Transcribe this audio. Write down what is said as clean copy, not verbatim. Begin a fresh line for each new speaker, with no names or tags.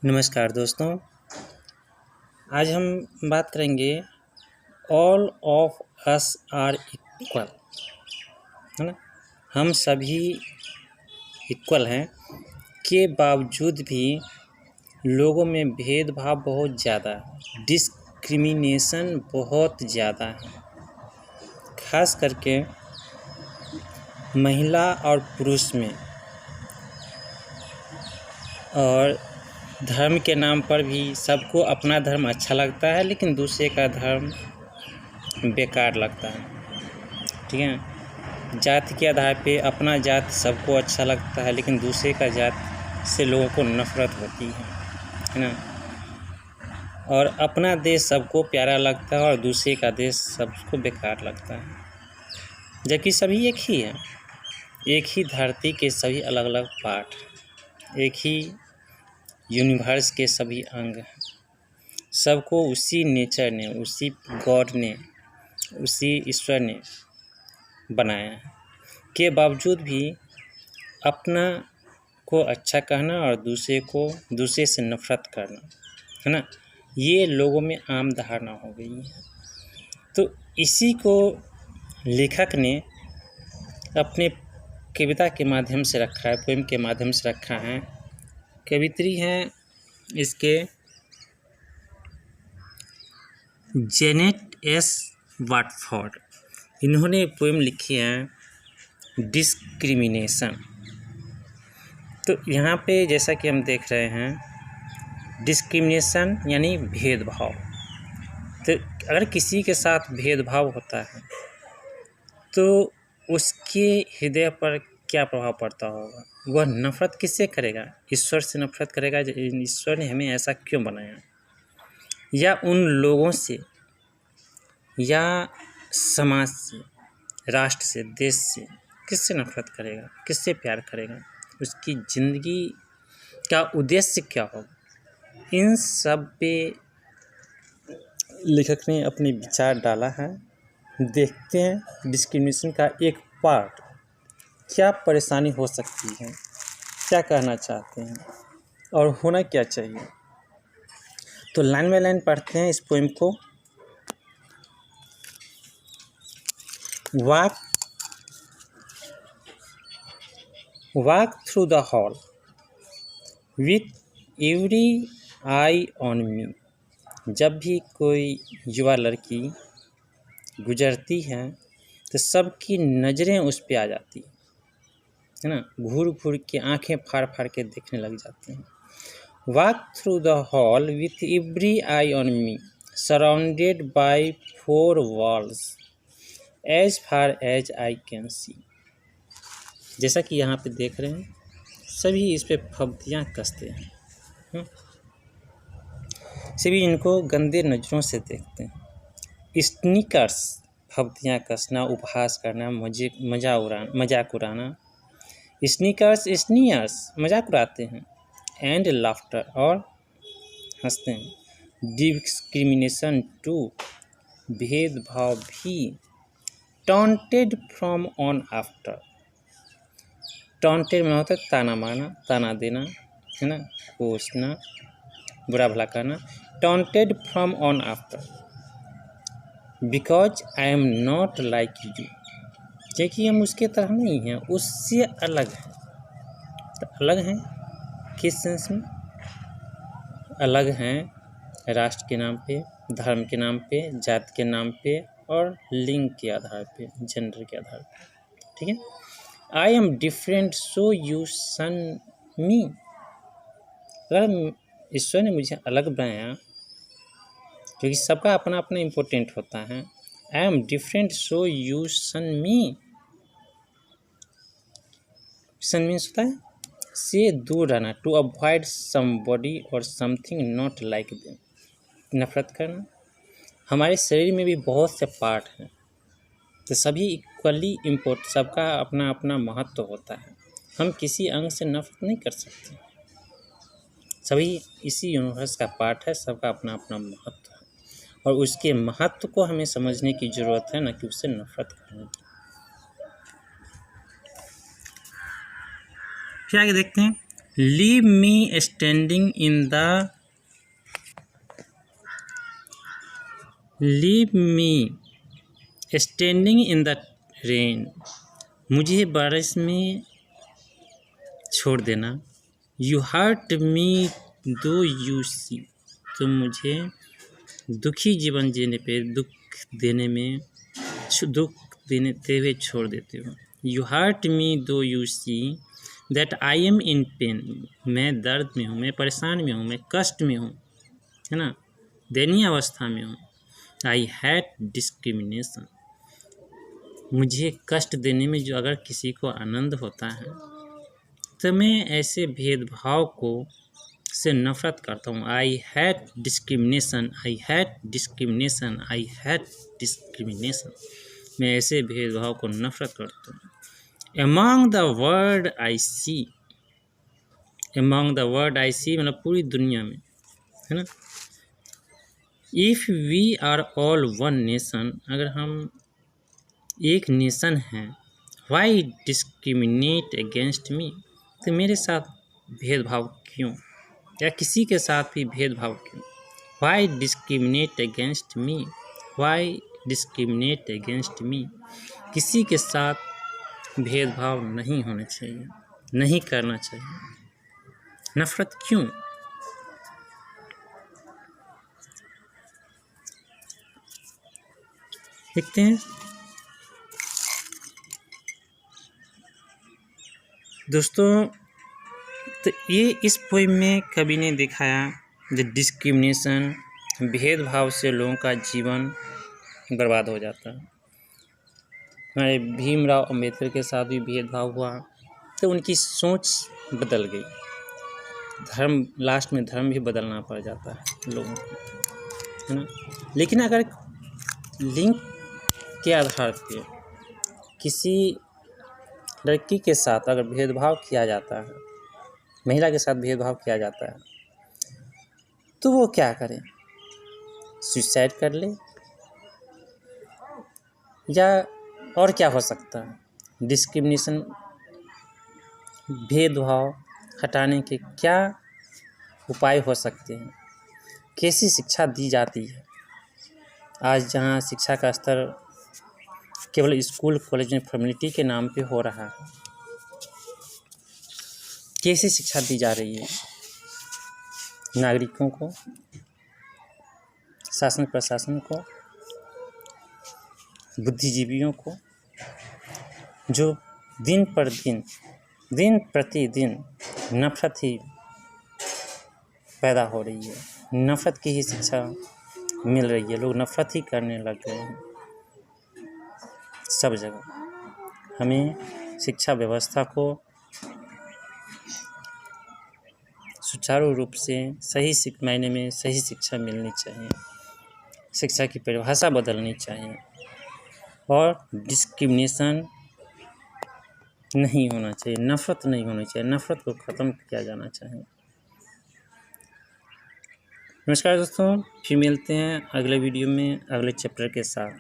नमस्कार दोस्तों। आज हम बात करेंगे all of us are equal, है ना। हम सभी इक्वल हैं के बावजूद भी लोगों में भेदभाव बहुत ज़्यादा है, डिस्क्रिमिनेशन बहुत ज़्यादा है। खास करके महिला और पुरुष में, और धर्म के नाम पर भी सबको अपना धर्म अच्छा लगता है लेकिन दूसरे का धर्म बेकार लगता है। ठीक है। जाति के आधार पे अपना जात सबको अच्छा लगता है लेकिन दूसरे का जात से लोगों को नफरत होती है ना। और अपना देश सबको प्यारा लगता है और दूसरे का देश सबको बेकार लगता है, जबकि सभी एक ही है। एक ही धरती के सभी अलग अलग पार्ट, एक ही यूनिवर्स के सभी अंग हैं। सबको उसी नेचर ने, उसी गॉड ने, उसी ईश्वर ने बनाया है। के बावजूद भी अपना को अच्छा कहना और दूसरे से नफरत करना, है ना, ये लोगों में आम धारणा हो गई है। तो इसी को लेखक ने अपने कविता के माध्यम से रखा है, पोएम के माध्यम से रखा है। कवित्री हैं इसके जेनेट एस वाटफोर्ड। इन्होंने एक पोएम लिखी है डिस्क्रिमिनेशन। तो यहाँ पे जैसा कि हम देख रहे हैं, डिस्क्रिमिनेशन यानी भेदभाव। तो अगर किसी के साथ भेदभाव होता है तो उसके हृदय पर क्या प्रभाव पड़ता होगा? वह नफरत किससे करेगा? ईश्वर से नफरत करेगा। ईश्वर ने हमें ऐसा क्यों बनाया? या उन लोगों से, या समाज से, राष्ट्र से, देश से किससे नफरत करेगा? किससे प्यार करेगा? उसकी ज़िंदगी का उद्देश्य क्या होगा? इन सब पे लेखक ने अपने विचार डाला है। देखते हैं डिस्क्रिमिनेशन का एक पार्ट, क्या परेशानी हो सकती है, क्या कहना चाहते हैं और होना क्या चाहिए। तो लाइन बाय लाइन पढ़ते हैं इस पोएम को। Walk through the hall with every eye on मी। जब भी कोई युवा लड़की गुजरती है तो सबकी नज़रें उस पे आ जाती है ना। घूर घूर के आंखें फाड़ फाड़ के देखने लग जाते हैं। Walk through the hall with every eye on me, surrounded by 4 walls, as far as I can see. जैसा कि यहाँ पे देख रहे हैं, सभी इस पे फब्तियाँ कसते हैं, सभी इनको गंदे नज़रों से देखते हैं। स्नीकर्स, फब्तियाँ कसना, उपहास करना, मजाक उड़ाना। स्नीकर्स, स्नीयर्स, मजाक उड़ाते हैं। एंड लाफ्टर, और हंसते हैं। डिस्क्रिमिनेशन टू, भेदभाव भी। Taunted from on after. Taunted में होता है ताना मारना, ताना देना, है ना, कोसना, बुरा भला कहना। Taunted from on after because I am not like you, क्योंकि हम उसके तरह नहीं हैं, उससे अलग हैं। तो अलग हैं किस सेंस में? अलग हैं राष्ट्र के नाम पे, धर्म के नाम पे, जाति के नाम पे और लिंग के आधार पे, जेंडर के आधार पे। ठीक है। I am different so you शन मी। अगर ईश्वर ने मुझे अलग बनाया, क्योंकि सबका अपना अपना इम्पोर्टेंट होता है। I am different so you शन मी। शन मीन्स होता है से दूर रहना, टू अवॉइड समबॉडी और समथिंग नॉट लाइक देम, नफरत करना। हमारे शरीर में भी बहुत से पार्ट हैं, तो सभी इक्वली इम्पोर्टेंट, सबका अपना अपना महत्व होता है। हम किसी अंग से नफरत नहीं कर सकते। सभी इसी यूनिवर्स का पार्ट है, सबका अपना अपना महत्व है, और उसके महत्व को हमें समझने की ज़रूरत है, न कि उससे नफरत करने की। फिर आगे देखते हैं। Leave me standing in the rain. मुझे बारिश में छोड़ देना। यू हर्ट मी दो यू सी। तुम मुझे दुखी जीवन जीने पे दुख देते हुए छोड़ देते हो। यू हर्ट मी दो you see that I am in pen. मैं दर्द में हूँ, मैं परेशान में हूँ, मैं कष्ट में हूँ, है ना, दयनीय अवस्था में हूँ। आई हैट डिस्क्रिमिनेशन। मुझे कष्ट देने में जो अगर किसी को आनंद होता है तो मैं ऐसे भेदभाव को से नफ़रत करता हूँ। आई हैट डिस्क्रिमिनेशन, आई हैट डिस्क्रिमिनेशन, आई हैट डिस्क्रिमिनेशन। मैं ऐसे भेदभाव को नफ़रत करता हूँ। Among the world I see, among the world I see मतलब पूरी दुनिया में, है ना। If we are all one nation, अगर हम एक नेशन हैं, why discriminate against me? तो मेरे साथ भेदभाव क्यों, या किसी के साथ भी भेदभाव क्यों? Why discriminate against me? Why discriminate against me? किसी के साथ भेदभाव नहीं होना चाहिए, नहीं करना चाहिए। नफ़रत क्यों? देखते हैं दोस्तों। तो ये इस पोएम में कवि ने दिखाया जो डिस्क्रिमिनेशन, भेदभाव से लोगों का जीवन बर्बाद हो जाता है। हमारे भीमराव अंबेडकर के साथ भी भेदभाव हुआ तो उनकी सोच बदल गई। धर्म, लास्ट में धर्म भी बदलना पड़ जाता है लोगों को, है ना। लेकिन अगर लिंग के आधार पे किसी लड़की के साथ अगर भेदभाव किया जाता है, महिला के साथ भेदभाव किया जाता है, तो वो क्या करे? सुसाइड कर ले, या और क्या हो सकता है? डिस्क्रिमिनेशन, भेदभाव हटाने के क्या उपाय हो सकते हैं? कैसी शिक्षा दी जाती है? आज जहाँ शिक्षा का स्तर केवल स्कूल कॉलेज में फॉर्मेलिटी के नाम पे हो रहा है, कैसी शिक्षा दी जा रही है नागरिकों को, शासन प्रशासन को, बुद्धिजीवियों को, जो दिन प्रतिदिन नफ़रत ही पैदा हो रही है, नफ़रत की ही शिक्षा मिल रही है। लोग नफ़रत ही करने लग गए हैं सब जगह। हमें शिक्षा व्यवस्था को सुचारू रूप से सही मायने में सही शिक्षा मिलनी चाहिए। शिक्षा की परिभाषा बदलनी चाहिए और डिस्क्रिमिनेशन नहीं होना चाहिए, नफ़रत नहीं होनी चाहिए, नफ़रत को ख़त्म किया जाना चाहिए। नमस्कार दोस्तों, फिर मिलते हैं अगले वीडियो में अगले चैप्टर के साथ।